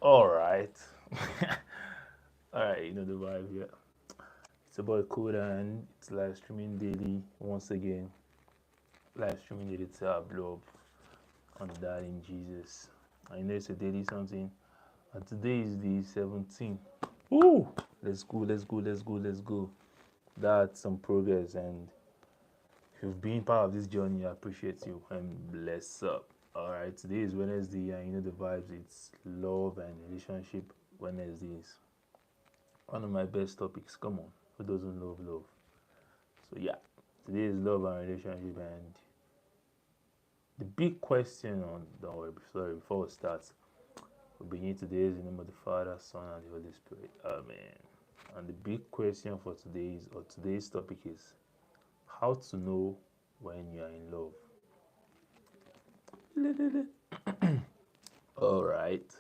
All right. All right, you know the vibe, yeah. It's about Koda and it's live streaming daily. Once again, live streaming daily to our blog on that in Jesus. I know it's a daily something, and today is the 17th. Woo! Let's go, let's go, let's go, let's go. That's some progress, and if you've been part of this journey, I appreciate you and bless up. All right, today is Wednesday, and you know the vibes. It's love and relationship Wednesdays. One of my best topics. Come on, who doesn't love love? So yeah, today is love and relationship, and the big question on don't worry, sorry, before we start, we begin today is in the name of the Father, Son, and the Holy Spirit. Amen. And the big question for today's topic is how to know when you are in love. All right,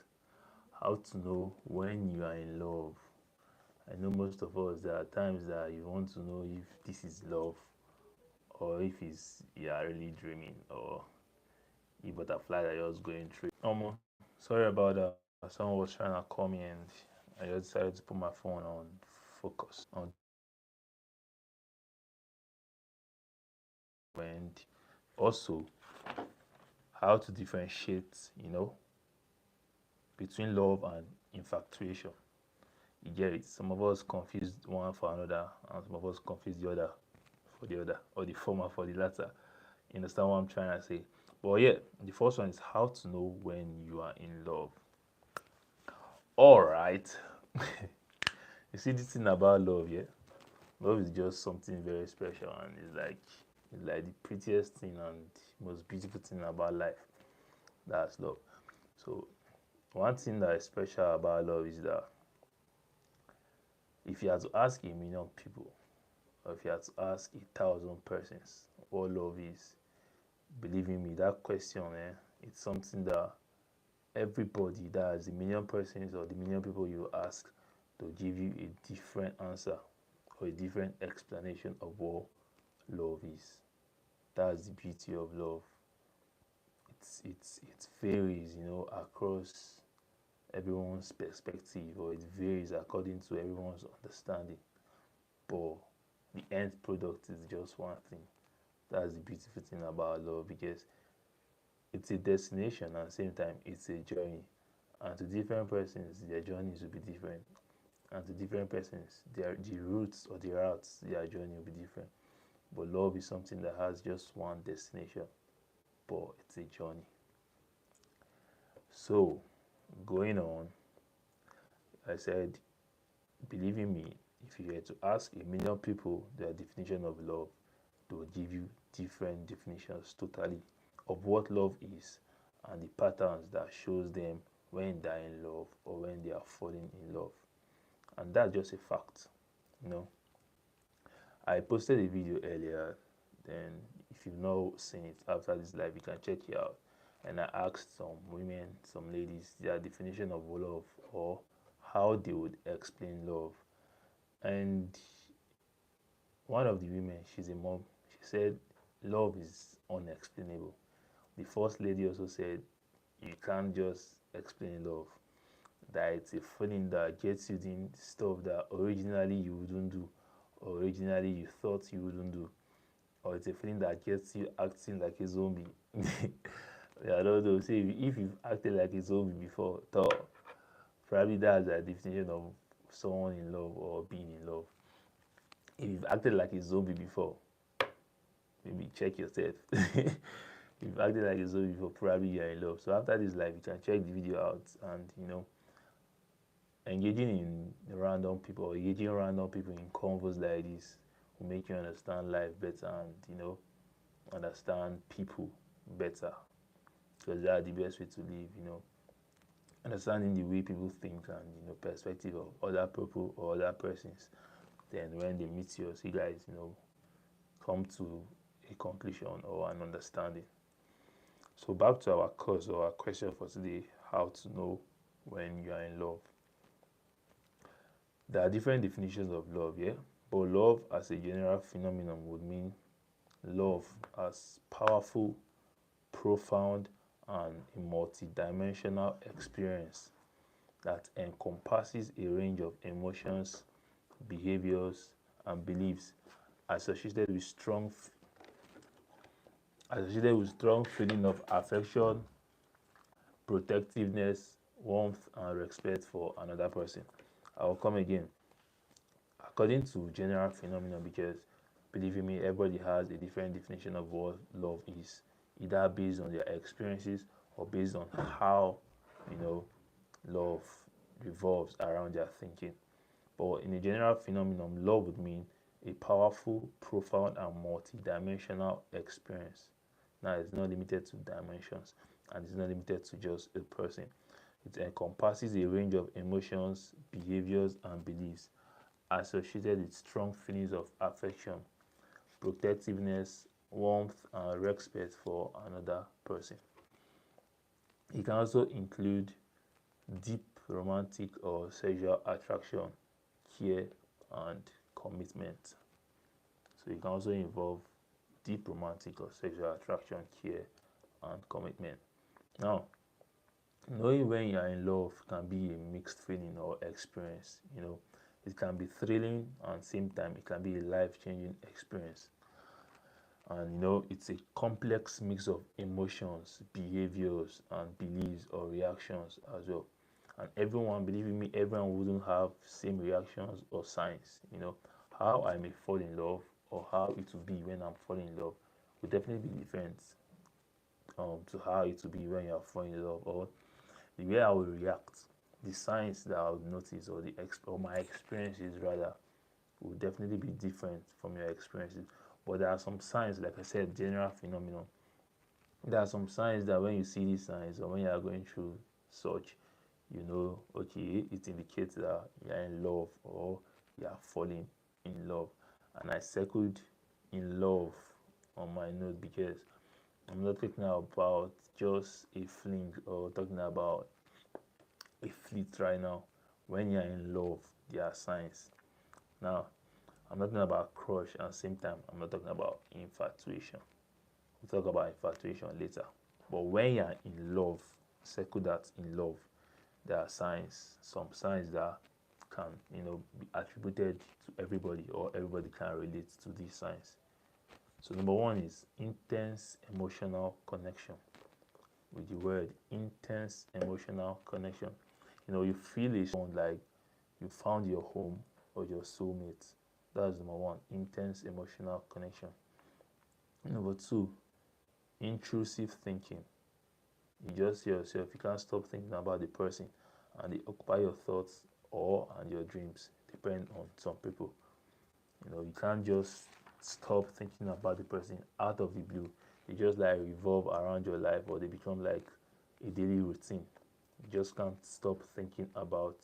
how to know when you are in love. I know most of us there are times that you want to know if this is love or if it's you are really dreaming or a butterfly that you're just going through. Sorry about that. Someone was trying to call me and I just decided to put my phone on focus on and also how to differentiate, between love and infatuation. You get it. Some of us confuse one for another, and some of us confuse the other for the other, or the former for the latter. You understand what I'm trying to say? But yeah, the first one is how to know when you are in love. All right. You see this thing about love, yeah? Love is just something very special, and it's like the prettiest thing and most beautiful thing about life. That's love. So one thing that is special about love is that if you had to ask a million people, or if you had to ask 1,000 persons what love is, believe in me, that question, it's something that everybody that has a million persons or the million people you ask to give you a different answer or a different explanation of what love is. That's the beauty of love. It varies, across everyone's perspective, or it varies according to everyone's understanding. But the end product is just one thing. That's the beautiful thing about love because it's a destination and at the same time it's a journey. And to different persons, their journeys will be different. And to different persons, the routes or the routes, their journey will be different. But love is something that has just one destination, but it's a journey. So, going on, I said, believe in me, if you were to ask a million people their definition of love, they will give you different definitions totally of what love is and the patterns that shows them when they're in love or when they are falling in love. And that's just a fact, you know. I posted a video earlier, then if you've not seen it after this live, you can check it out. And I asked some women, some ladies, their definition of love or how they would explain love. And one of the women, she's a mom, she said love is unexplainable. The first lady also said you can't just explain love. That it's a feeling that gets you doing stuff that originally you wouldn't do, or originally you thought you wouldn't do, or it's a feeling that gets you acting like a zombie. I don't know. Say if you've acted like a zombie before, thought probably that's the definition of someone in love or being in love. If you've acted like a zombie before, maybe check yourself. If you've acted like a zombie before, probably you're in love. So after this live, you can check the video out and engaging in random people or engaging random people in convos like this will make you understand life better and understand people better because that's the best way to live. Understanding the way people think and perspective of other people or other persons, then when they meet you, so you guys come to a conclusion or an understanding. So back to our course or our question for today: how to know when you are in love. There are different definitions of love, yeah, but love as a general phenomenon would mean love as powerful, profound, and a multi-dimensional experience that encompasses a range of emotions, behaviors, and beliefs associated with strong feeling of affection, protectiveness, warmth, and respect for another person. I'll come again. According to general phenomenon, because believe me, everybody has a different definition of what love is, either based on their experiences or based on how you know love revolves around their thinking. But in a general phenomenon, love would mean a powerful, profound, and multi-dimensional experience. Now, it's not limited to dimensions, and it's not limited to just a person. It encompasses a range of emotions, behaviors, and beliefs associated with strong feelings of affection, protectiveness, warmth, and respect for another person. It can also include deep romantic or sexual attraction, care, and commitment. So it can also involve deep romantic or sexual attraction, care, and commitment. Now, knowing when you are in love can be a mixed feeling or experience. It can be thrilling and same time it can be a life-changing experience. And it's a complex mix of emotions, behaviors, and beliefs or reactions as well. And everyone, believe me, everyone wouldn't have same reactions or signs. How I may fall in love or how it will be when I'm falling in love will definitely be different to how it will be when you're falling in love, or the way I will react, the signs that I would notice, or my experiences rather, will definitely be different from your experiences. But there are some signs, like I said, general phenomenon. There are some signs that when you see these signs or when you are going through such, okay, it indicates that you are in love or you are falling in love. And I circled in love on my note because I'm not talking about just a fling or talking about a fleet right now. When you're in love, there are signs. Now, I'm not talking about crush, and same time, I'm not talking about infatuation. We'll talk about infatuation later. But when you're in love, circle that in love, there are signs, some signs that can, be attributed to everybody, or everybody can relate to these signs. So number one is intense emotional connection. With the word intense emotional connection, you feel a sound like you found your home or your soulmate. That's number one, intense emotional connection. Number two, intrusive thinking. You just see yourself, you can't stop thinking about the person, and they occupy your thoughts and your dreams, depend on some people. You can't just stop thinking about the person out of the blue. They just like revolve around your life, or they become like a daily routine. You just can't stop thinking about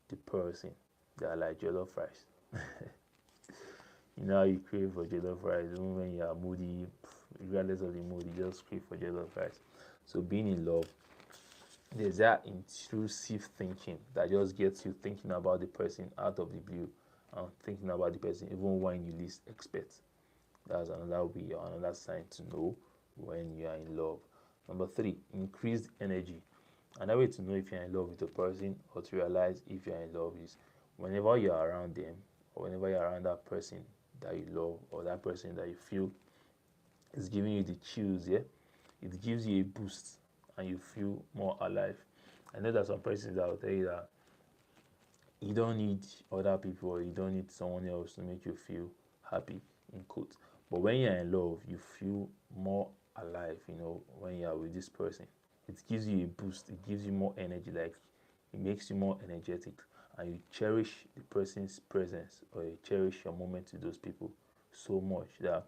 the person. They are like jollof rice. How you crave for jollof rice, even when you are moody, regardless of the mood, you just crave for jollof rice. So being in love, there's that intrusive thinking that just gets you thinking about the person out of the blue, and thinking about the person even when you least expect. That's another way or another sign to know when you are in love. Number three, increased energy. Another way to know if you're in love with a person, or to realize if you're in love, is whenever you're around them, or whenever you're around that person that you love, or that person that you feel is giving you the chills, yeah? It gives you a boost and you feel more alive. I know there's some persons that will tell you that you don't need other people, or you don't need someone else to make you feel happy, in quotes. But when you're in love, you feel more alive, when you're with this person. It gives you a boost, it gives you more energy, like it makes you more energetic, and you cherish the person's presence, or you cherish your moment with those people so much that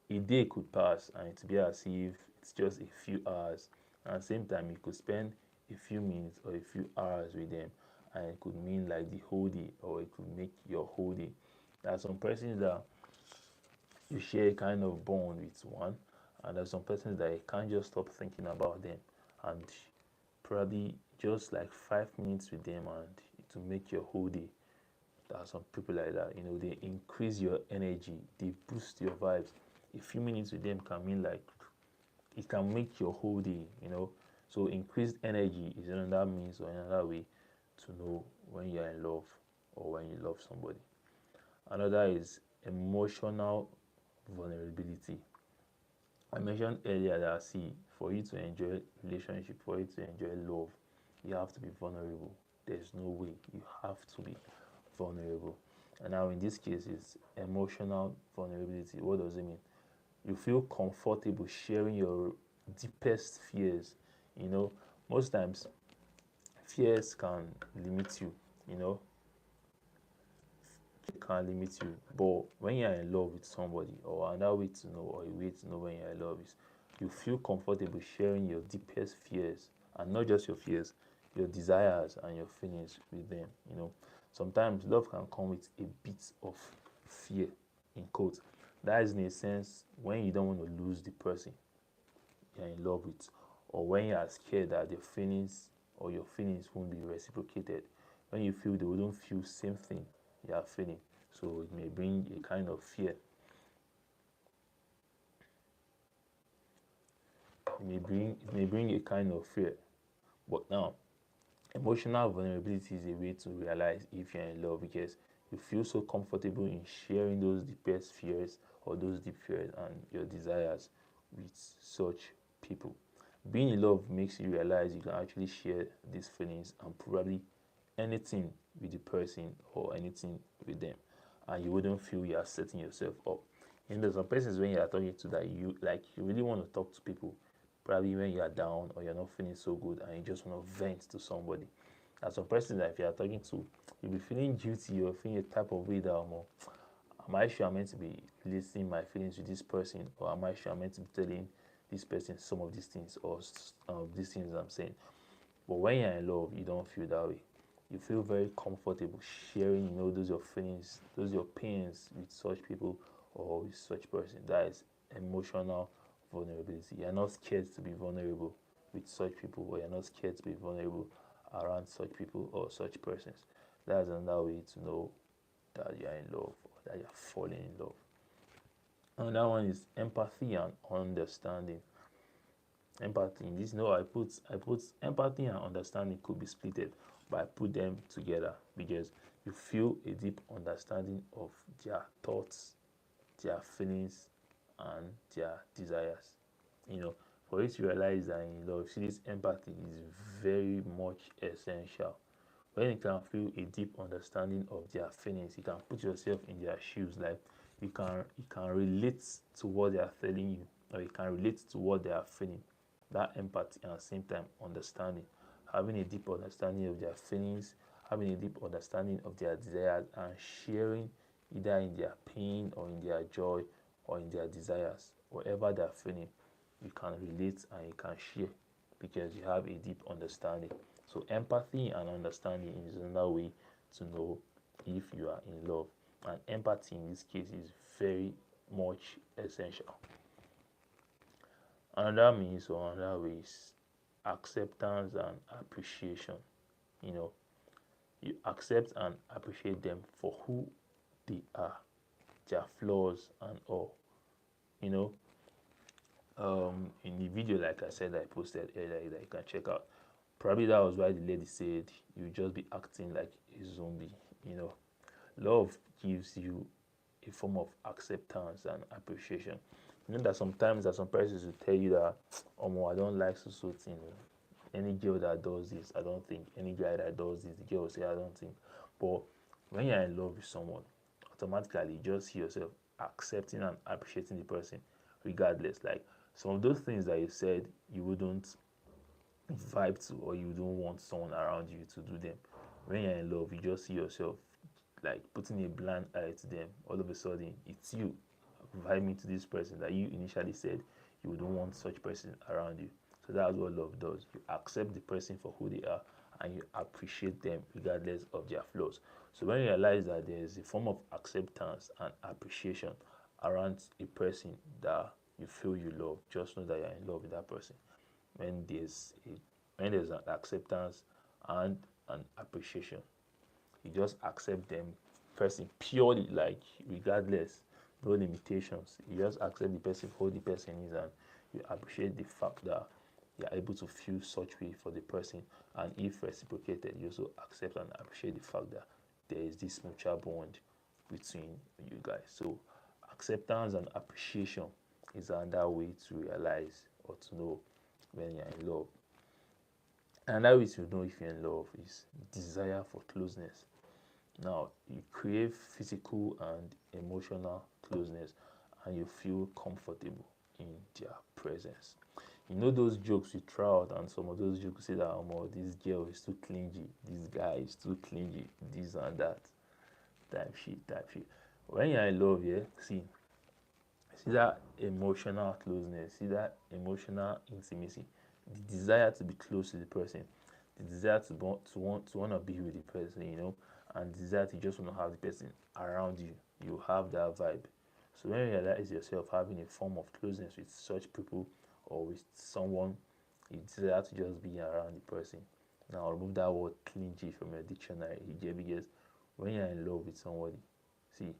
a day could pass and it be as if it's just a few hours, and at the same time you could spend a few minutes or a few hours with them, and it could mean like the whole day, or it could make your whole day. There are some persons that you share a kind of bond with one, and there's some persons that you can't just stop thinking about them, and probably just like 5 minutes with them and it will make your whole day. There are some people like that, they increase your energy, they boost your vibes. A few minutes with them can mean like it can make your whole day. So increased energy is another means or another way to know when you're in love or when you love somebody. Another is emotional vulnerability. I mentioned earlier that, see, for you to enjoy relationship, for you to enjoy love, you have to be vulnerable. There's no way, you have to be vulnerable. And now in this case, it's emotional vulnerability. What does it mean? You feel comfortable sharing your deepest fears. You know, most times fears can limit you, you know, it can limit you. But when you're in love with somebody, or another way to know, or a way to know when you're in love is you feel comfortable sharing your deepest fears, and not just your fears, your desires and your feelings with them. You know, sometimes love can come with a bit of fear, in quotes. That is in a sense when you don't want to lose the person you're in love with, or when you are scared that the feelings or your feelings won't be reciprocated, when you feel they wouldn't feel same thing you are feeling. So it may bring a kind of fear. It may bring a kind of fear. But now, emotional vulnerability is a way to realize if you're in love, because you feel so comfortable in sharing those deepest fears or those deep fears and your desires with such people. Being in love makes you realize you can actually share these feelings and probably anything with the person or anything with them, and you wouldn't feel you are setting yourself up. You know, there's some persons when you are talking to that you like, you really want to talk to people, probably when you are down or you're not feeling so good and you just want to vent to somebody. There's some persons that if you are talking to, you'll be feeling guilty or feeling a type of way that am I sure I'm meant to be listing my feelings with this person, or am I sure I'm meant to be telling this person some of these things, or these things I'm saying? But when you're in love, you don't feel that way. You feel very comfortable sharing, those your feelings, those your pains with such people or with such person. That is emotional vulnerability. You're not scared to be vulnerable with such people, or you're not scared to be vulnerable around such people or such persons. That's another way to know that you're in love or that you're falling in love. Another one is empathy and understanding. Empathy in this, I put empathy and understanding could be splitted, but I put them together because you feel a deep understanding of their thoughts, their feelings, and their desires. For you to realize that in love, see, this empathy is very much essential. When you can feel a deep understanding of their feelings, you can put yourself in their shoes. Like, you can relate to what they are telling you, or you can relate to what they are feeling. That empathy and at the same time understanding, having a deep understanding of their feelings, having a deep understanding of their desires, and sharing either in their pain or in their joy or in their desires, whatever they're feeling, you can relate and you can share because you have a deep understanding. So empathy and understanding is another way to know if you are in love. And empathy in this case is very much essential. Another means or another way is acceptance and appreciation. You know, you accept and appreciate them for who they are, their flaws and all. You know, in the video, like I said, I posted earlier that you can check out. Probably that was why the lady said you just be acting like a zombie. You know, love gives you a form of acceptance and appreciation. You know that sometimes there's some persons who tell you that, oh, I don't like so thing. Any girl that does this, I don't think. Any guy that does this, the girl will say, I don't think. But when you're in love with someone, automatically you just see yourself accepting and appreciating the person regardless. Like, some of those things that you said you wouldn't vibe to, or you don't want someone around you to do them. When you're in love, you just see yourself like putting a blind eye to them. All of a sudden, it's you vibing to this person that you initially said you wouldn't want such person around you. So that's what love does. You accept the person for who they are and you appreciate them regardless of their flaws. So when you realize that there is a form of acceptance and appreciation around a person that you feel you love, just know that you're in love with that person. When there's an acceptance and an appreciation, you just accept them person purely, like regardless, no limitations. You just accept the person for who the person is, and you appreciate the fact that you are able to feel such way for the person, and if reciprocated, you also accept and appreciate the fact that there is this mutual bond between you guys. So acceptance and appreciation is another way to realize or to know when you're in love. Another way to know if you're in love is desire for closeness. Now, you crave physical and emotional closeness, and you feel comfortable in their presence. You know those jokes you throw out, and some of those jokes say that, oh, this girl is too clingy, this guy is too clingy, this and that, type shit. When you're in love, yeah, see that emotional closeness, see that emotional intimacy, the desire to be close to the person, the desire to want to be with the person, and the desire to just want to have the person around you. You have that vibe. So when you realize yourself having a form of closeness with such people or with someone, you desire to just be around the person. Now remove that word clingy from your dictionary, because when you're in love with somebody, see,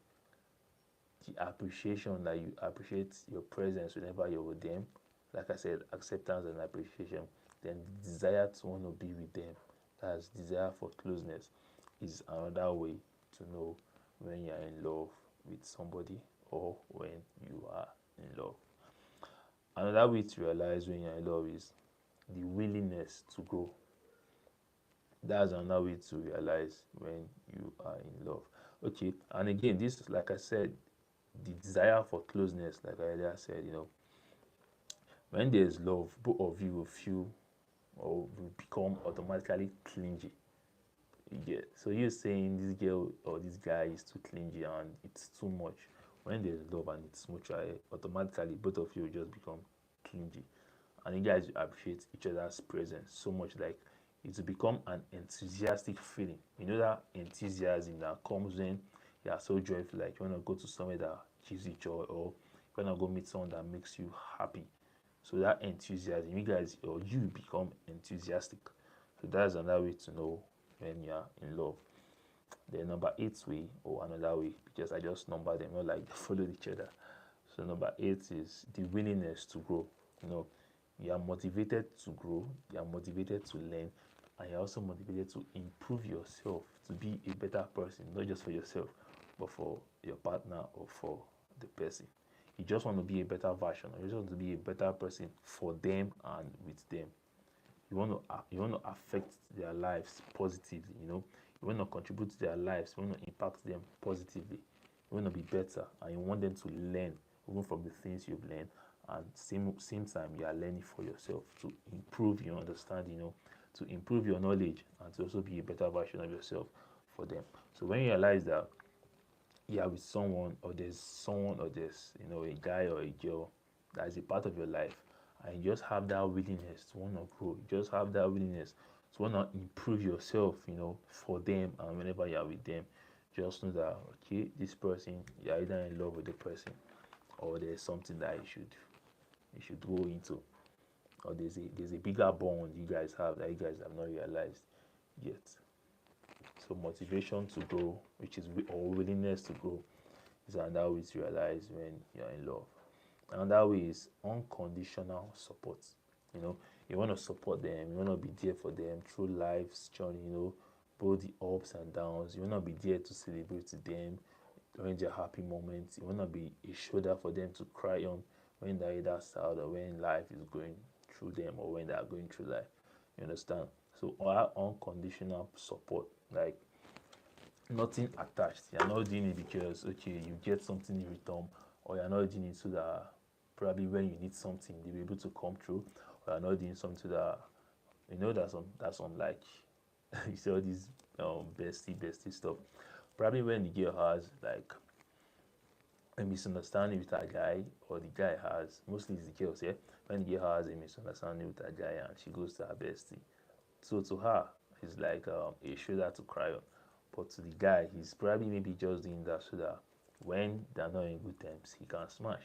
the appreciation that you appreciate your presence whenever you're with them, like I said, acceptance and appreciation, then the desire to want to be with them, that's desire for closeness, is another way to know when you're in love with somebody or when you are in love. Another way to realize when you're in love is the willingness to grow. That's another way to realize when you are in love. Okay, and again, this, like I said, the desire for closeness, like I earlier said, when there's love, both of you will feel or will become automatically clingy. You get, so you're saying this girl or this guy is too clingy and it's too much. When there's love and it's mutual, automatically both of you will just become clingy, and you guys appreciate each other's presence so much, like it will become an enthusiastic feeling. You know that enthusiasm that comes when you are so joyful, like you want to go to somewhere that gives you joy, or you want to go meet someone that makes you happy. So that enthusiasm, you guys or you become enthusiastic. So that's another way to know when you're in love. The number 8 way, or another way, because I just numbered them, not like they follow each other. So number 8 is the willingness to grow. You are motivated to grow, you are motivated to learn, and you're also motivated to improve yourself, to be a better person, not just for yourself, but for your partner or for the person. You just want to be a better version, or you just want to be a better person for them and with them. You want to affect their lives positively. You want to contribute to their lives. You want to impact them positively. You want to be better, and you want them to learn even from the things you've learned. And same time, you are learning for yourself to improve your understanding, to improve your knowledge, and to also be a better version of yourself for them. So when you realize that you are with someone, or there's a guy or a girl that is a part of your life, and you just have that willingness to want to grow, you just have that willingness to want to improve yourself, for them, and whenever you are with them, just know that, okay, this person, you're either in love with the person, or there's something that you should go into, or there's a bigger bond you guys have that you guys have not realized yet. So motivation to grow, which is or willingness to grow, is another way to realize when you're in love. Another way is unconditional support. You want to support them, you want to be there for them through life's journey, both the ups and downs. You want to be there to celebrate with them during their happy moments. You want to be a shoulder for them to cry on when they're either sad, or when life is going through them, or when they are going through life. You understand? So our unconditional support, like nothing attached. You're not doing it because, okay, you get something in return, or you're not doing it so that probably when you need something they'll be able to come through, or you're not doing something that that's on like you see all these bestie stuff. Probably when the girl has like a misunderstanding with a guy, or the guy has, mostly it's the girls, yeah. When the girl has a misunderstanding with a guy and she goes to her bestie, so to her it's like a shoulder to cry on, but to the guy he's probably maybe just doing that so that when they're not in good times he can smash,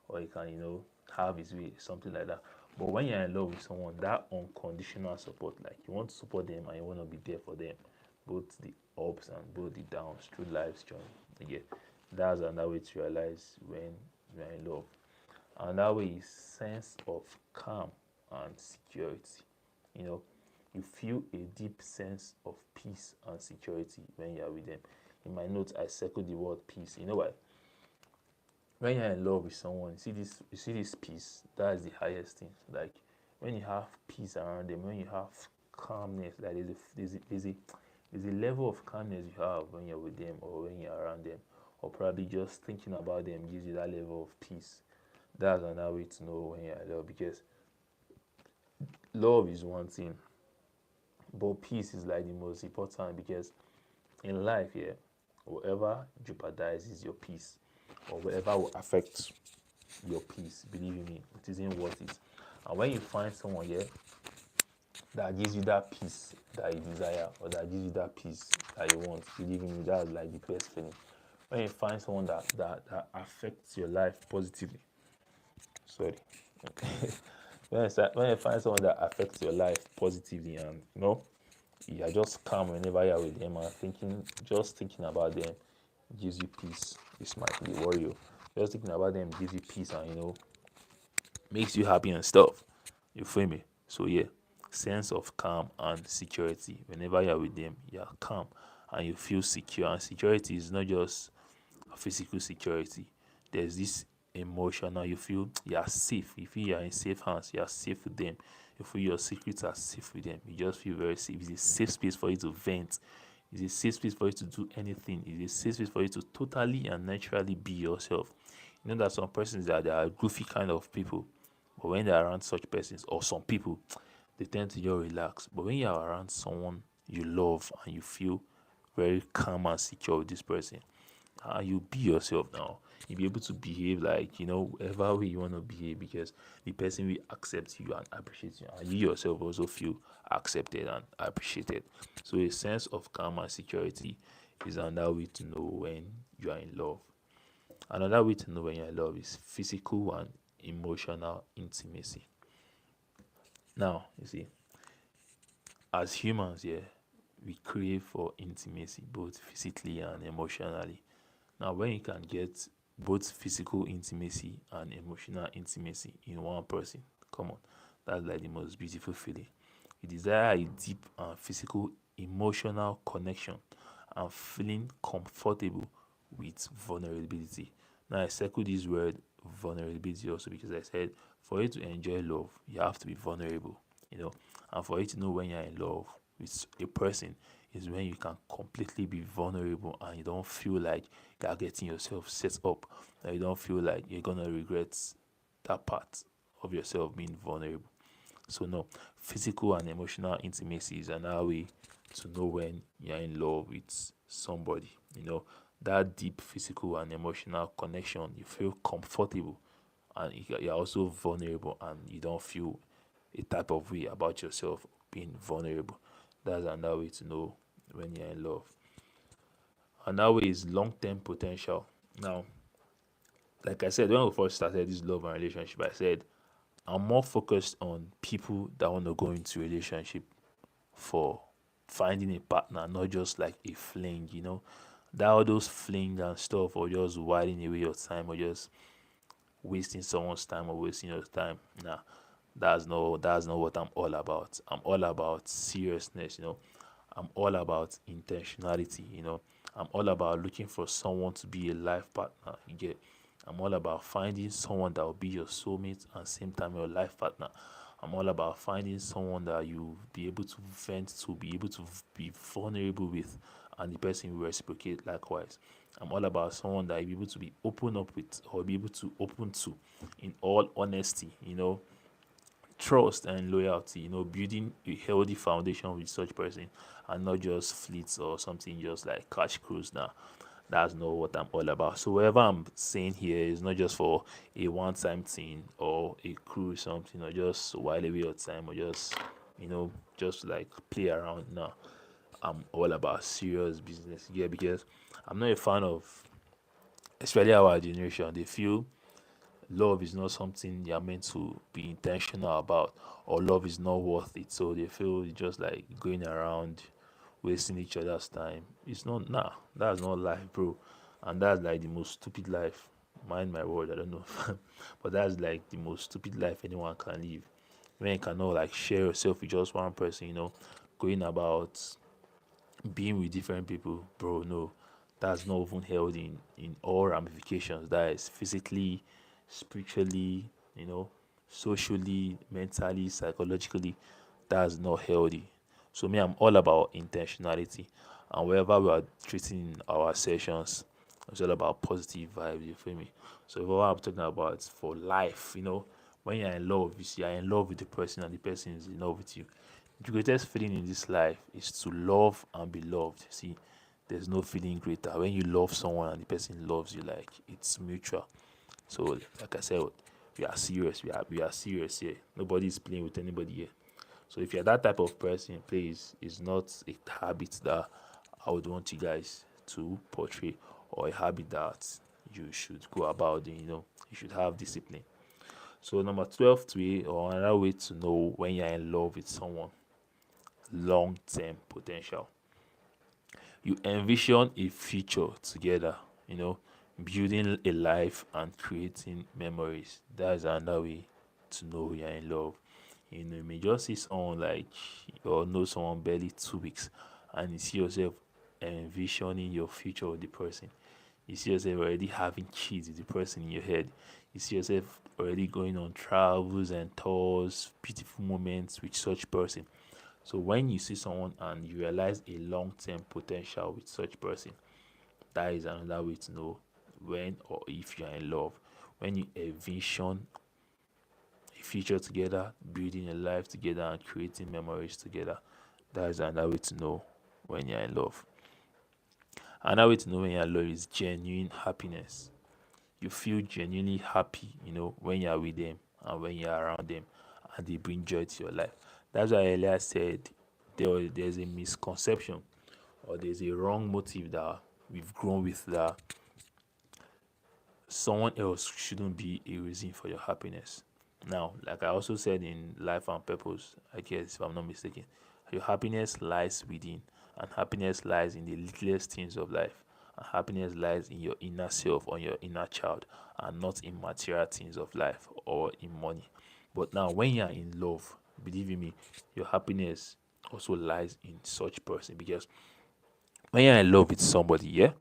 or he can have his way, something like that. But when you're in love with someone, that unconditional support, like you want to support them and you want to be there for them, both the ups and both the downs through life's journey. Yeah, that's another way to realize when you're in love. Another way is sense of calm. and security. You know, you feel a deep sense of peace and security when you are with them. In my notes, I circled the word peace. You know why? When you're in love with someone, you see this peace. That is the highest thing. Like when you have peace around them, when you have calmness, like there's a level of calmness you have when you're with them or when you're around them, or probably just thinking about them gives you that level of peace. That's another way to know when you're in love, because love is one thing, but peace is like the most important, because in life, yeah, whatever jeopardizes your peace or whatever will affect your peace, believe me, it isn't worth it. And when you find someone, yeah, that gives you that peace that you desire, or that gives you that peace that you want, believe me, that's like the best feeling. When you find someone that affects your life positively, sorry, when you find someone that affects your life positively, and you're just calm whenever you're with them, and just thinking about them gives you peace. This might be warrior. Just thinking about them gives you peace, and makes you happy and stuff. You feel me? So yeah, sense of calm and security. Whenever you're with them, you're calm and you feel secure. And security is not just a physical security. There's this emotional. You feel you're safe. You feel you're in safe hands. You're safe with them. You feel your secrets are safe with them. You just feel very safe. It's a safe space for you to vent. It's a safe space for you to do anything. It's a safe space for you to totally and naturally be yourself. You know that some persons that they are goofy kind of people, but when they're around such persons or some people, they tend to just relax. But when you're around someone you love and you feel very calm and secure with this person, you be yourself now. You'll be able to behave like, whatever way you want to behave, because the person will accept you and appreciate you. And you yourself also feel accepted and appreciated. So a sense of calm and security is another way to know when you are in love. Another way to know when you're in love is physical and emotional intimacy. Now, you see, as humans, yeah, we crave for intimacy both physically and emotionally. Now, when you can get both physical intimacy and emotional intimacy in one person, come on, that's like the most beautiful feeling. You desire a deep and physical emotional connection and feeling comfortable with vulnerability. Now, I circle this word vulnerability also because I said for you to enjoy love, you have to be vulnerable, and for you to know when you're in love with a person is when you can completely be vulnerable and you don't feel like you're getting yourself set up, that you don't feel like you're gonna regret that part of yourself being vulnerable. So no, physical and emotional intimacy is another way to know when you're in love with somebody. That deep physical and emotional connection, you feel comfortable and you're also vulnerable and you don't feel a type of way about yourself being vulnerable. That's another way to know when you're in love. Another way is long-term potential. Now, like I said, when we first started this love and relationship, I said I'm more focused on people that want to go into a relationship for finding a partner, not just like a fling. That all those fling and stuff, or just whiling away your time, or just wasting someone's time or wasting your time. Nah, that's not what I'm all about. I'm all about seriousness. I'm all about intentionality. I'm all about looking for someone to be a life partner. You get, I'm all about finding someone that will be your soulmate and same time your life partner. I'm all about finding someone that you be able to vent to, be able to be vulnerable with, and the person will reciprocate likewise. I'm all about someone that you'll be able to be open up with, or be able to open to in all honesty. Trust and loyalty, building a healthy foundation with such person, and not just fleets or something just like cash cruise. Now, that's not what I'm all about. So whatever I'm saying here is not just for a one-time thing or a cruise something, or just while away your time, or just like play around. Now, I'm all about serious business. Yeah, because I'm not a fan of, especially our generation. They feel love is not something you're meant to be intentional about, or love is not worth it. So they feel it's just like going around wasting each other's time. It's not, nah, that's not life, bro. And that's like the most stupid life. Mind my word, I don't know. But that's like the most stupid life anyone can live. when you cannot like share yourself with just one person, going about being with different people, bro. No, that's not even held in all ramifications. That is physically, spiritually, socially, mentally, psychologically. That's not healthy. So me, I'm all about intentionality, and wherever we are treating our sessions, it's all about positive vibes. You feel me? So what I'm talking about is for life. When you're in love, you see, you're in love with the person, and the person is in love with you. The greatest feeling in this life is to love and be loved. See, there's no feeling greater when you love someone and the person loves you. Like, it's mutual. So, like I said, we are serious. We are serious here. Nobody is playing with anybody here. So if you're that type of person, please, it's not a habit that I would want you guys to portray, or a habit that you should go about doing. You should have discipline. So number 12 way, or another way to know when you're in love with someone, long-term potential. You envision a future together, you know, building a life and creating memories. That's another way to know you're in love. You may just see someone like, or know someone barely 2 weeks, and you see yourself envisioning your future with the person. You see yourself already having kids with the person in your head. You see yourself already going on travels and tours, beautiful moments with such person. So when you see someone and you realize a long-term potential with such person, that is another way to know when or if you are in love. When you envision a future together, building a life together, and creating memories together, that is another way to know when you're in love. Another way to know when you're in love is genuine happiness. You feel genuinely happy, when you're with them and when you're around them, and they bring joy to your life. That's why I earlier said there's a misconception, or there's a wrong motive that we've grown with, that someone else shouldn't be a reason for your happiness. Now, like I also said in Life and Purpose, I guess if I'm not mistaken, your happiness lies within, and happiness lies in the littlest things of life. And happiness lies in your inner self, or your inner child, and not in material things of life or in money. But now, when you are in love, believe in me, your happiness also lies in such person, because when you're in love with somebody, yeah,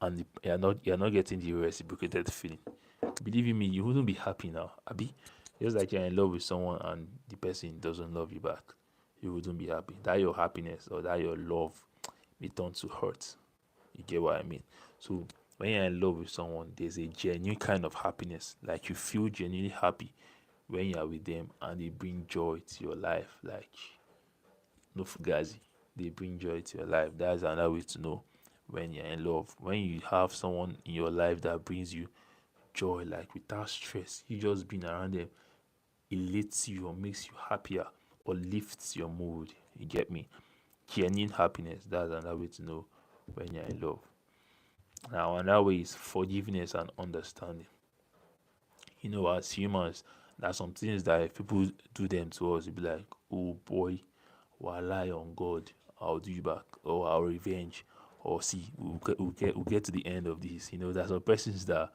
and you're not getting the reciprocated feeling, believe in me, you wouldn't be happy now, Abi. Just like you're in love with someone and the person doesn't love you back, you wouldn't be happy. That your happiness or that your love may turn to hurt. You get what I mean? So when you're in love with someone, there's a genuine kind of happiness. Like, you feel genuinely happy when you're with them, and they bring joy to your life. Like, no fugazi, they bring joy to your life. That's another way to know when you're in love. When you have someone in your life that brings you joy, like without stress, you just being around them elates you or makes you happier or lifts your mood. You get me? Genuine happiness. That's another way to know when you're in love. Now, another way is forgiveness and understanding. As humans, there's some things that if people do them to us, you'll be like, oh boy, we'll lie on God, I'll do you back, or I'll revenge, or see, we'll get to the end of this. There's some persons that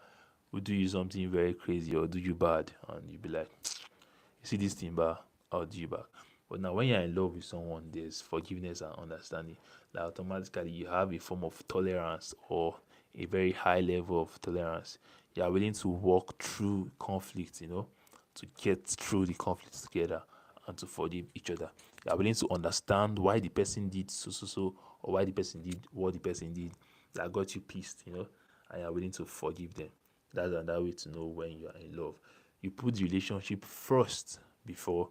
will do you something very crazy or do you bad, and you'll be like, you see this thing, but I'll do you back. But now, when you're in love with someone, there's forgiveness and understanding. That automatically you have a form of tolerance, or a very high level of tolerance. You are willing to walk through conflict, to get through the conflict together, and to forgive each other. You are willing to understand why the person did so, or why the person did what the person did that got you pissed, and you are willing to forgive them. That's another way to know when you are in love. You put the relationship first before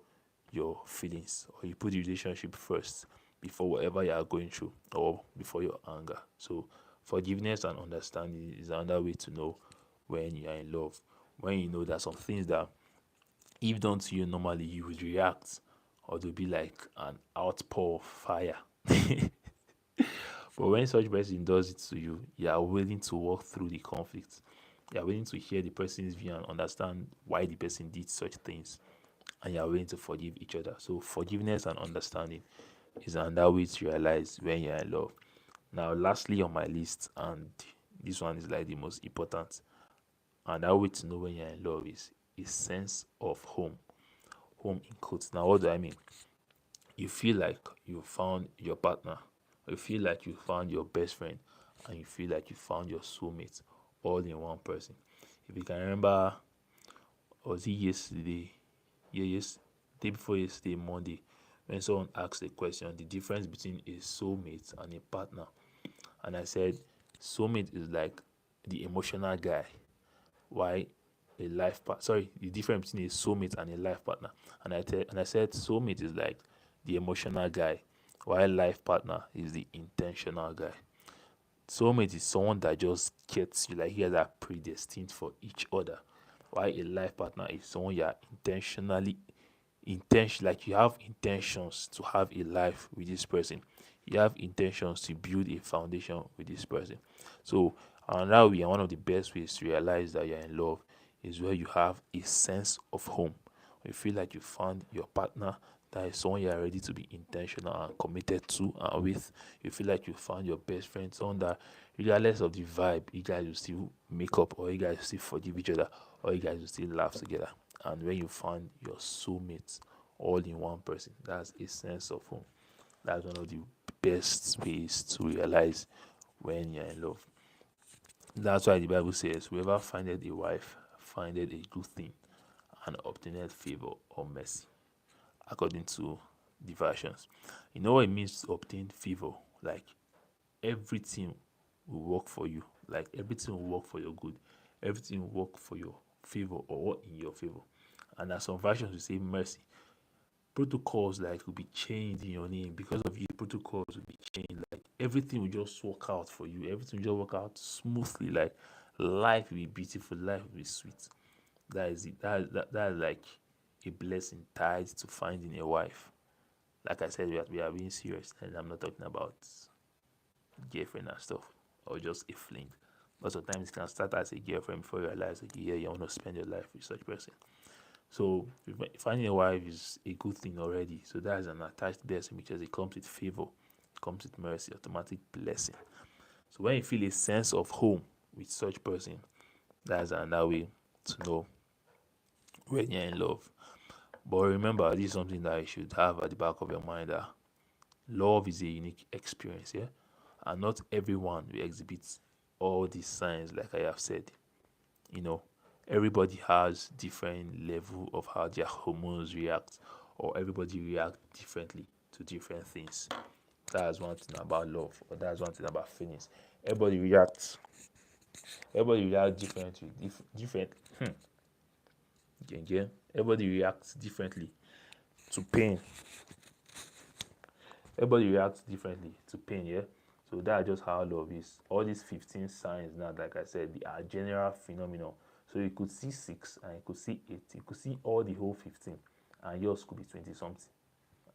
your feelings, or you put the relationship first before whatever you are going through, or before your anger. So forgiveness and understanding is another way to know when you are in love. When you know that some things that if done to you normally, you would react, or they'll be like an outpour of fire. But when such person does it to you, you are willing to walk through the conflict. You are willing to hear the person's view and understand why the person did such things, and you are willing to forgive each other. So forgiveness and understanding is another way to realize when you're in love. Now, lastly on my list, and this one is like the most important, and that way to know when you're in love is a sense of home. home in quotes. Now, what do I mean? You feel like you found your partner, you feel like you found your best friend, and you feel like you found your soulmate all in one person. If you can remember, was it yesterday? Yeah, yes, day before yesterday, Monday, when someone asked the question, the difference between a soulmate and a partner. And I said, soulmate is like the emotional guy, why a life part sorry the difference between a soulmate and a life partner. And I said soulmate is like the emotional guy, while life partner is the intentional guy. Soulmate is someone that just gets you, like you guys are predestined for each other, while a life partner is someone you are like you have intentions to have a life with this person. You have intentions to build a foundation with this person. So another way, and one of the best ways to realize that you're in love, is where you have a sense of home. You feel like you found your partner, that is someone you are ready to be intentional and committed to and with. You feel like you found your best friend, someone that regardless of the vibe, you guys will still make up, or you guys will still forgive each other, or you guys will still laugh together. And when you find your soulmate all in one person, that's a sense of home. That's one of the best ways to realize when you're in love. That's why the Bible says, whoever findeth a wife findeth a good thing and obtaineth favor or mercy, according to the versions. You know what it means to obtain favor? Like everything will work for you. Like everything will work for your good. Everything will work for your favor or in your favor. And as some versions will say mercy. Protocols like will be changed in your name because of you. Protocols will be changed. Like everything will just work out for you. Everything will just work out smoothly. Like life will be beautiful. Life will be sweet. That is it. That is like a blessing tied to finding a wife. Like I said, we are being serious, and I'm not talking about girlfriend and stuff, or just a fling. But sometimes it can start as a girlfriend before you realize, okay, yeah, you want to spend your life with such person. So finding a wife is a good thing already. So that is an attached blessing because it comes with favor, it comes with mercy, automatic blessing. So when you feel a sense of home with such person, that's another way to know when you're in love. But remember, this is something that you should have at the back of your mind, that love is a unique experience, yeah? And not everyone will exhibit all these signs, like I have said. You know, everybody has different level of how their hormones react, or everybody react differently to different things. That's one thing about love, or that's one thing about feelings. Everybody reacts. Everybody reacts differently. Different. Again. Everybody reacts differently to pain. Everybody reacts differently to pain, yeah? So that's just how love is. All these 15 signs now, like I said, they are general phenomenon. So you could see 6 and you could see 8. You could see all the whole 15 and yours could be 20 something.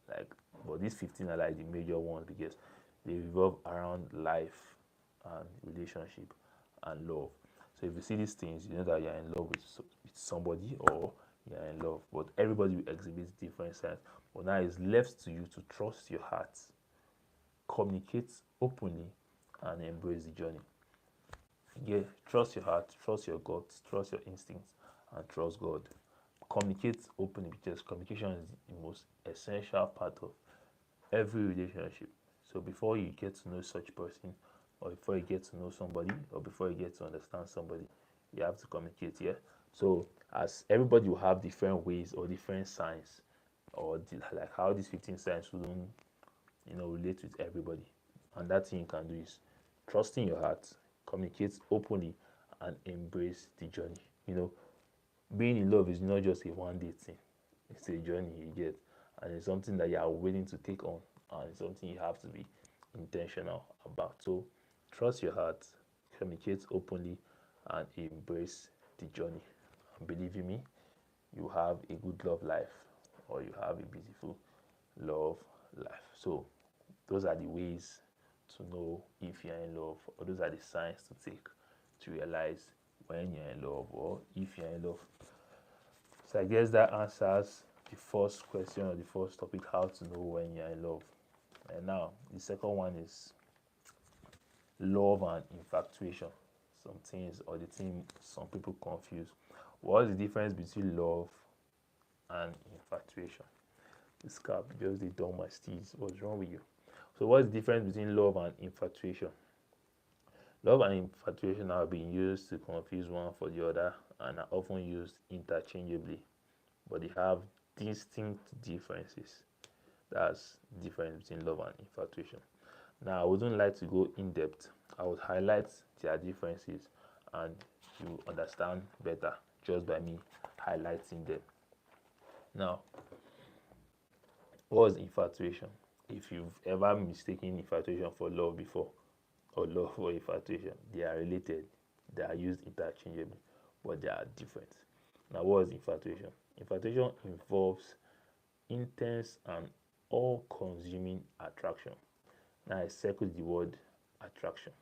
Like, but these 15 are like the major ones because they revolve around life and relationship and love. So if you see these things, you know that you're in love with somebody, or you're in love. But everybody will exhibit different signs. But now it's left to you to trust your heart, communicate openly, and embrace the journey. Yeah, trust your heart, trust your gut, trust your instincts, and trust God. Communicate openly because communication is the most essential part of every relationship. So before you get to know such person, or before you get to know somebody, or before you get to understand somebody, you have to communicate. Yeah. So as everybody will have different ways or different signs, or like how these 15 signs wouldn't, relate with everybody. And that thing you can do is trust in your heart, communicate openly, and embrace the journey. Being in love is not just a one day thing. It's a journey you get, and it's something that you are willing to take on, and it's something you have to be intentional about. So trust your heart, communicate openly, and embrace the journey. And believe in me, you have a good love life, or you have a beautiful love life. So those are the ways to know if you're in love, or those are the signs to take to realize when you're in love or if you're in love. So I guess that answers the first question, or the first topic, how to know when you're in love. And now the second one is love and infatuation. Some things, or the thing some people confuse. What's the difference between love and infatuation. This cap just did all my steez. What's wrong with you? So what's the difference between love and infatuation? Love and infatuation are being used to confuse one for the other and are often used interchangeably, but they have distinct differences. That's the difference between love and infatuation. Now, I wouldn't like to go in depth. I would highlight their differences and you understand better just by me highlighting them. Now, what is infatuation? If you've ever mistaken infatuation for love before, or love for infatuation, they are related, they are used interchangeably, but they are different. Now, what is infatuation? Infatuation involves intense and all consuming attraction. Now, I circle the word attraction.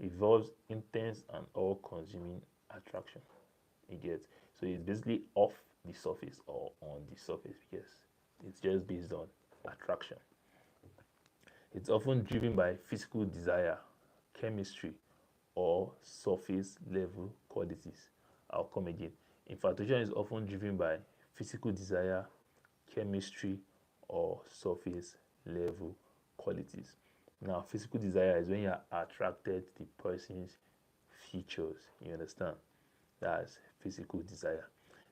It involves intense and all consuming attraction. You get, so it's basically off the surface or on the surface because it's just based on attraction. It's often driven by physical desire, chemistry, or surface level qualities. I'll come again. Infatuation is often driven by physical desire, chemistry, or surface level qualities. Now, physical desire is when you are attracted to the person's features. You understand? That's physical desire.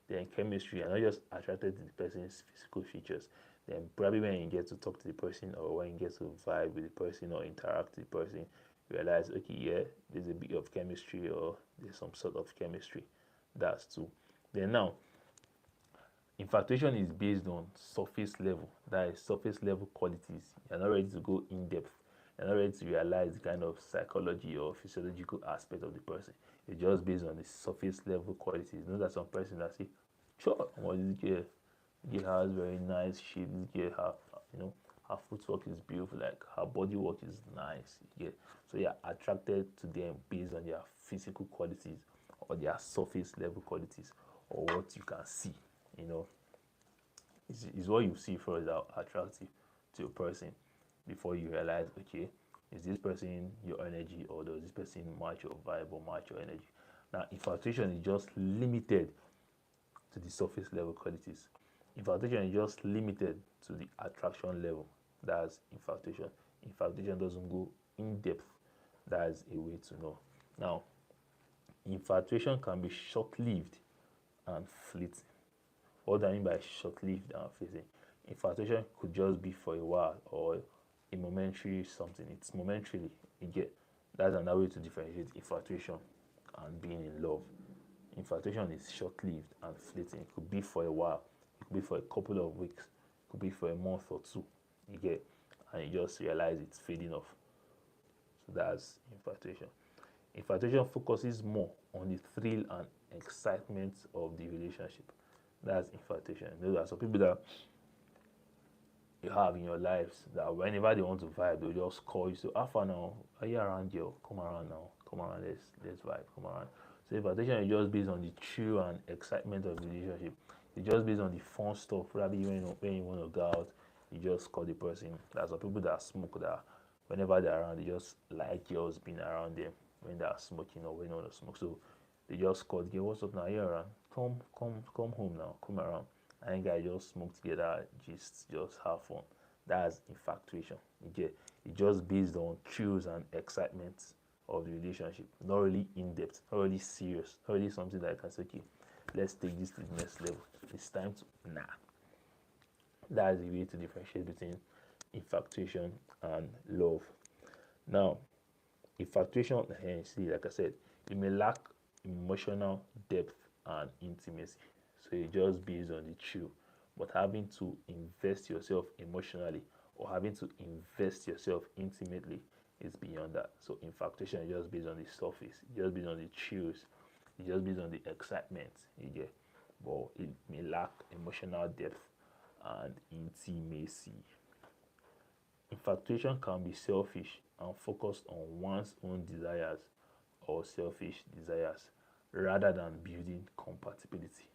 Then chemistry, you're not just attracted to the person's physical features. Then probably when you get to talk to the person or when you get to vibe with the person or interact with the person, you realize, okay, yeah, there's a bit of chemistry or there's some sort of chemistry. That's two. Then now, infatuation is based on surface level. That is surface level qualities. You're not ready to go in depth. You're not ready to realize the kind of psychology or physiological aspect of the person. It's just based on the surface level qualities. You know that some person that say, sure, what is it? Girl has very nice shape. This girl have, her footwork is beautiful. Like her body work is nice. Yeah. So you're attracted to them based on their physical qualities or their surface level qualities or what you can see. Is what you see first that attractive to a person before you realize, okay, is this person your energy or does this person match your vibe or match your energy? Now, infatuation is just limited to the surface level qualities. Infatuation is just limited to the attraction level. That's infatuation. Infatuation doesn't go in depth. That's a way to know. Now, infatuation can be short-lived and fleeting. What do I mean by short-lived and fleeting? Infatuation could just be for a while or a momentary something. It's momentarily. You get, that's another way to differentiate infatuation and being in love. Infatuation is short-lived and fleeting. It could be for a while. It could be for a couple of weeks. It could be for a month or two. You get, and you just realize it's fading off. So that's infatuation. Infatuation focuses more on the thrill and excitement of the relationship. That's infatuation. There are some people that you have in your lives that whenever they want to vibe, they'll just call you. So, Alpha now, are you around here? Come around now. Come around, let's vibe. Come around. So infatuation is just based on the thrill and excitement of the relationship. It's just based on the fun stuff. Probably when you want to go out, you just call the person. There's some people that smoke that whenever they're around, they just like girls being around them when they're smoking or when they want to smoke. So they just call the girl, what's up now? You're around. Come home now. Come around. And guys just smoke together, just have fun. That's infatuation. It's just based on thrills and excitement of the relationship. Not really in depth, not really serious, not really something that I can say, okay, let's take this to the next level. It's time to That's the way to differentiate between infatuation and love. Now, infatuation, see, like I said, it may lack emotional depth and intimacy. So it's just based on the thrill. But having to invest yourself emotionally or having to invest yourself intimately is beyond that. So infatuation is just based on the surface, it's just based on the thrills, it's just based on the excitement you get. But it may lack emotional depth and intimacy. Infatuation can be selfish and focused on one's own desires or selfish desires rather than building compatibility.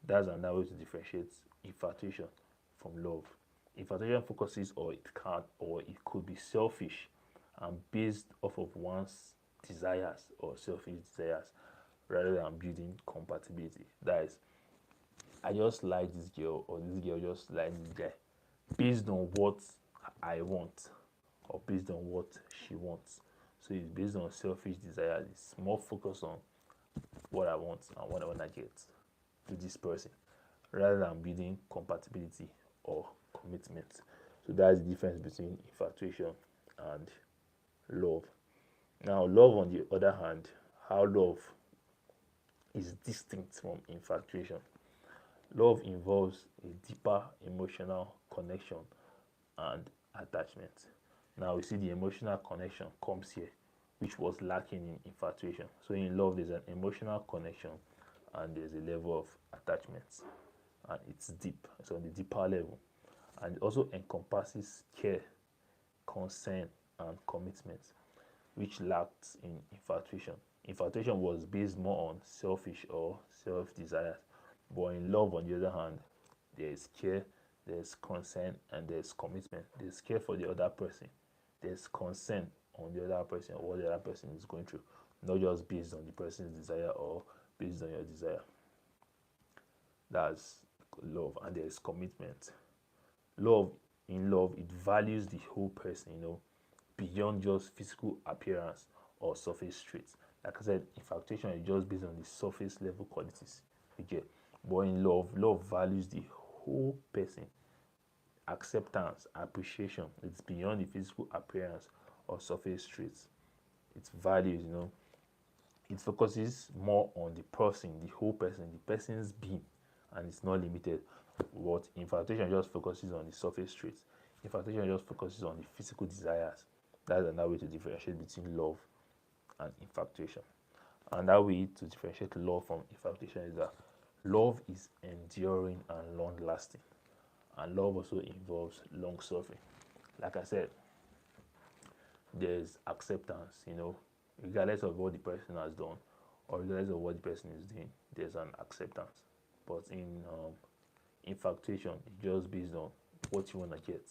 That's another way to differentiate infatuation from love. Infatuation focuses or it could be selfish and based off of one's desires or selfish desires rather than building compatibility. That is, I just like this girl, or this girl just like this guy, based on what I want, or based on what she wants. So it's based on selfish desires. It's more focused on what I want and what I want to get to this person, rather than building compatibility or commitment. So that's the difference between infatuation and love. Now, love, on the other hand, how love is distinct from infatuation. Love involves a deeper emotional connection and attachment. Now we see the emotional connection comes here, which was lacking in infatuation. So in love, there's an emotional connection and there's a level of attachment, and it's deep. It's on the deeper level, and it also encompasses care, consent, and commitment, which lacked in infatuation. Infatuation was based more on selfish or self desires, but in love, on the other hand, there is care, there's consent, and there's commitment. There's care for the other person, there's consent on the other person, or what the other person is going through, not just based on the person's desire or based on your desire. That's love. And there's commitment. Love, in love, it values the whole person, beyond just physical appearance or surface traits. Like I said, infatuation is just based on the surface level qualities you get. But in love, love values the whole person. Acceptance, appreciation, it's beyond the physical appearance or surface traits. It values, it focuses more on the person, the whole person, the person's being, and it's not limited. What infatuation just focuses on the surface traits. Infatuation just focuses on the physical desires. That's another way to differentiate between love and infatuation. And that way to differentiate love from infatuation is that love is enduring and long lasting. And love also involves long suffering. Like I said, there's acceptance, regardless of what the person has done or regardless of what the person is doing, there's an acceptance. But in infatuation, it's just based on what you want to get.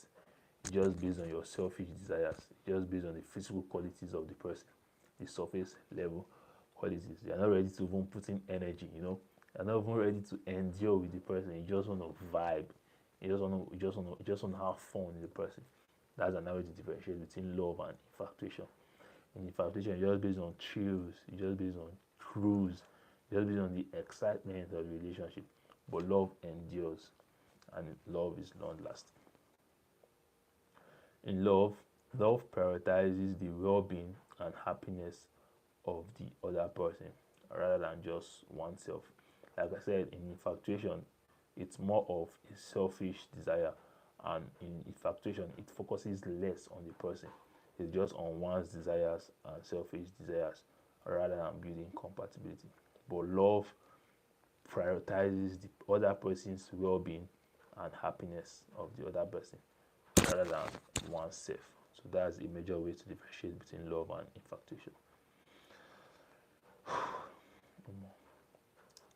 It's just based on your selfish desires. It's just based on the physical qualities of the person, the surface level qualities. You're not ready to even put in energy, You're not even ready to endure with the person. You just want to vibe. You just want to have fun with the person. That's another way to differentiate between love and infatuation. In infatuation, it's just based on thrills, it's just based on cruise, it's just based on the excitement of the relationship. But love endures, and love is long lasting. In love, love prioritizes the well being and happiness of the other person rather than just oneself. Like I said, in infatuation, it's more of a selfish desire, and in infatuation, it focuses less on the person. It's just on one's desires and selfish desires rather than building compatibility. But love prioritizes the other person's well being and happiness of the other person rather than oneself. So that's a major way to differentiate between love and infatuation.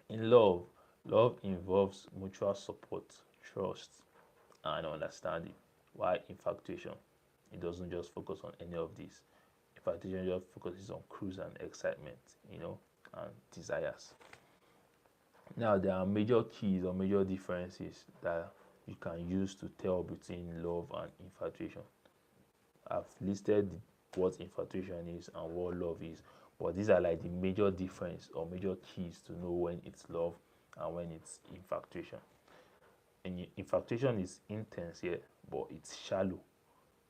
In love, love involves mutual support, trust, and understanding. While infatuation, it doesn't just focus on any of these. Infatuation just focuses on cruise and excitement, and desires. Now, there are major keys or major differences that you can use to tell between love and infatuation. I've listed what infatuation is and what love is, but these are like the major difference or major keys to know when it's love and when it's infatuation. And infatuation is intense here, but it's shallow,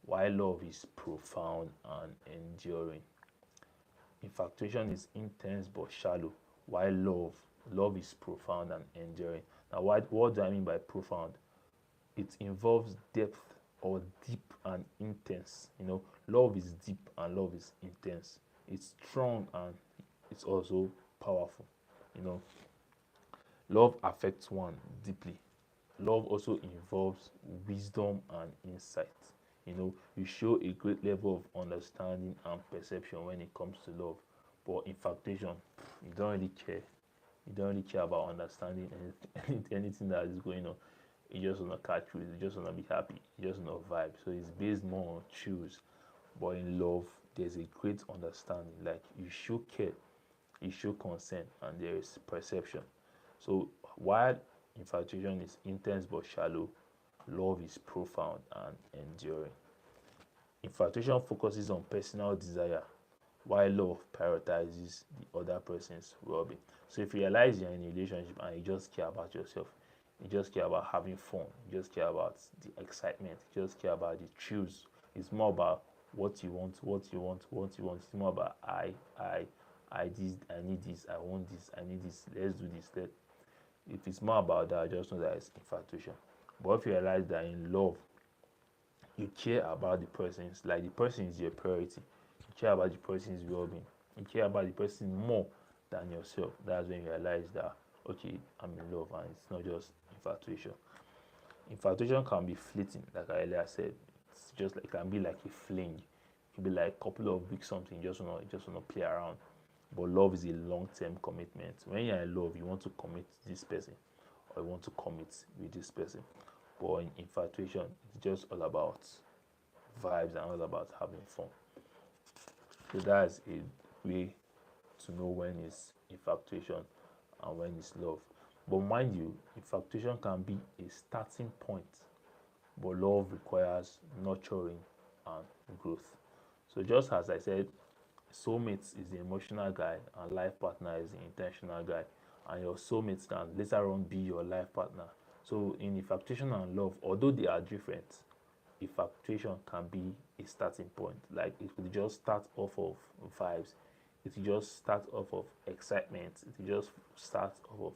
while love is profound and enduring. Infatuation is intense but shallow, while love is profound and enduring. Now, what do I mean by profound? It involves depth or deep and intense. Love is deep and love is intense. It's strong and it's also powerful. Love affects one deeply. Love also involves wisdom and insight. You show a great level of understanding and perception when it comes to love. But infatuation, you don't really care. You don't really care about understanding anything that is going on. You just want to catch you. You just want to be happy. You just want to vibe. So it's based more on choose. But in love, there's a great understanding. Like you show care, you show consent, and there is perception. So while infatuation is intense but shallow. Love is profound and enduring. Infatuation focuses on personal desire, while love prioritizes the other person's well-being. So if you realize you're in a relationship and you just care about yourself, you just care about having fun, you just care about the excitement, you just care about the thrills. It's more about what you want, what you want, what you want. It's more about I need this, I want this, I need this, let's do this. If it's more about that, just know that it's infatuation. But if you realize that in love, you care about the person's, like the person is your priority, you care about the person's well-being, you care about the person more than yourself, that's when you realize that, okay, I'm in love, and it's not just infatuation. Infatuation can be fleeting, like I earlier said. It's just like, it can be like a fling. It can be like a couple of weeks, something, you just wanna play around. But love is a long-term commitment. When you're in love, you want to commit to this person, or you want to commit with this person. But in infatuation, it's just all about vibes and all about having fun. So that's a way to know when it's infatuation and when it's love. But mind you, infatuation can be a starting point, but love requires nurturing and growth. So just as I said, soulmate is the emotional guy and life partner is the intentional guy, and your soulmate can later on be your life partner. So in infatuation and love, although they are different, infatuation can be a starting point. Like it will just start off of vibes, it will just start off of excitement, it will just start off of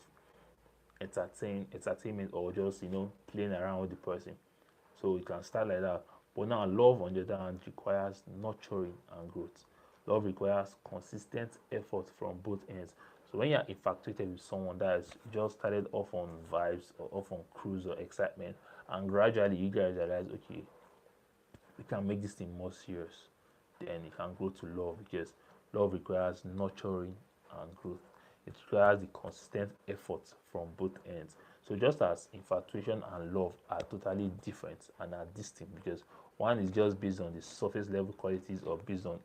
entertainment, or just playing around with the person. So it can start like that. But now love on the other hand requires nurturing and growth. Love requires consistent effort from both ends. So when you're infatuated with someone that has just started off on vibes or off on cruise or excitement, and gradually you guys realize, okay, we can make this thing more serious, then it can grow to love, because love requires nurturing and growth. It requires the consistent effort from both ends. So just as infatuation and love are totally different and are distinct, because one is just based on the surface level qualities or based on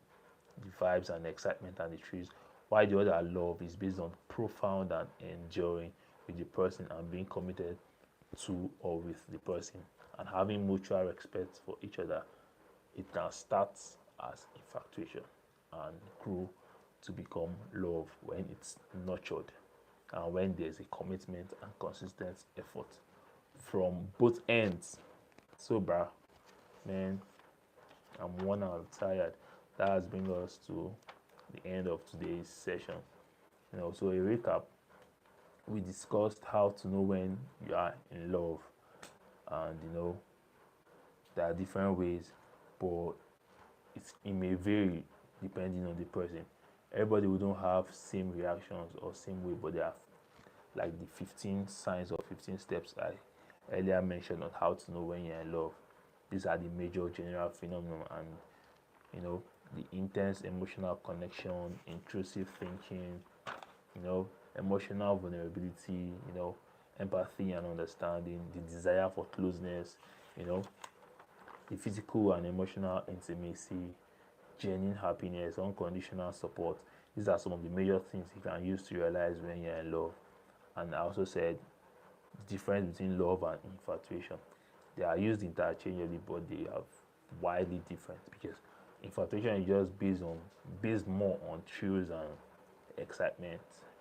the vibes and the excitement and the trees, while the other love is based on profound and enduring with the person and being committed to or with the person and having mutual respect for each other. It can start as infatuation and grow to become love when it's nurtured and when there's a commitment and consistent effort from both ends. So, bruh, man, I'm worn out, tired. That has bring us to the end of today's session. So a recap: we discussed how to know when you are in love, and there are different ways, but it may vary depending on the person. Everybody will don't have same reactions or same way, but they have like the 15 signs or 15 steps I earlier mentioned on how to know when you're in love. These are the major general phenomenon, and the intense emotional connection, intrusive thinking, emotional vulnerability, empathy and understanding, the desire for closeness, the physical and emotional intimacy, genuine happiness, unconditional support. These are some of the major things you can use to realize when you're in love. And I also said the difference between love and infatuation. They are used interchangeably, but they are widely different, because infatuation is just based more on thrills and excitement,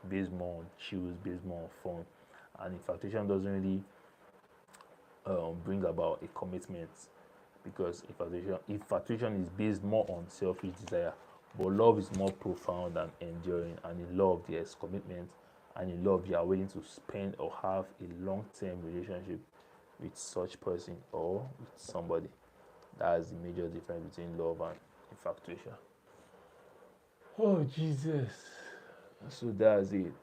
based more on chills, based more on fun, and infatuation doesn't really bring about a commitment, because infatuation is based more on selfish desire, but love is more profound and enduring. And in love there's commitment, and in love you are willing to spend or have a long-term relationship with such person or with somebody. That's the major difference between love and infatuation. Oh Jesus. So that's it.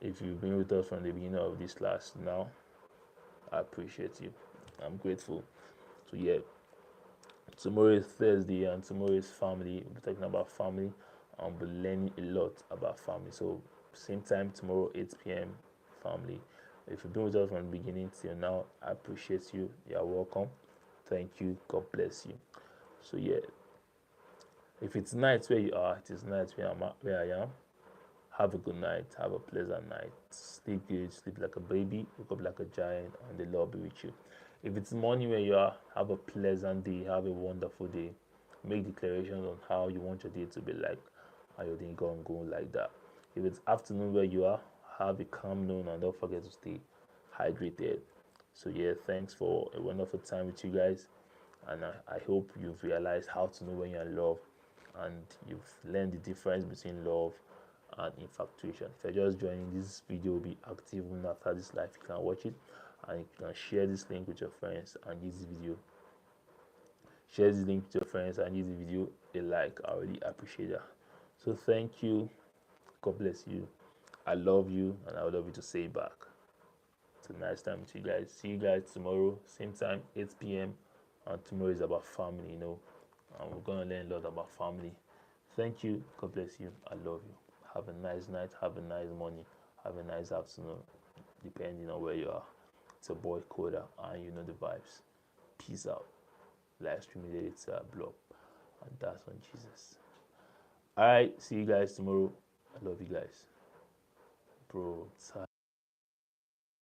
If you've been with us from the beginning of this class now, I appreciate you. I'm grateful. So yeah, tomorrow is Thursday and tomorrow is family. We'll be talking about family and we'll be learning a lot about family. So same time tomorrow, 8 p.m. family. If you've been with us from the beginning till now, I appreciate you. You're welcome. Thank you. God bless you. So yeah, if it's night where you are, it is night where I am. Have a good night. Have a pleasant night. Sleep good. Sleep like a baby. Wake up like a giant. And the Lord be with you. If it's morning where you are, have a pleasant day. Have a wonderful day. Make declarations on how you want your day to be like. How your day going go like that. If it's afternoon where you are, have a calm noon and don't forget to stay hydrated. So yeah, thanks for a wonderful time with you guys. And I hope you've realized how to know when you're in love, and you've learned the difference between love and infatuation. If you're just joining, this video will be active even after this live. You can watch it, and you can share this link with your friends and use this video. Share this link with your friends and use the video a like. I really appreciate that. So thank you. God bless you. I love you, and I would love you to say it back. It's a nice time with you guys. See you guys tomorrow, same time, 8 p.m. And tomorrow is about family, and we're gonna learn a lot about family. Thank you. God bless you. I love you. Have a nice night. Have a nice morning. Have a nice afternoon, depending on where you are. It's a boy Coda, and you know the vibes. Peace out. Livestream it's a blog, and that's on Jesus. All right. See you guys tomorrow. I love you guys, bro.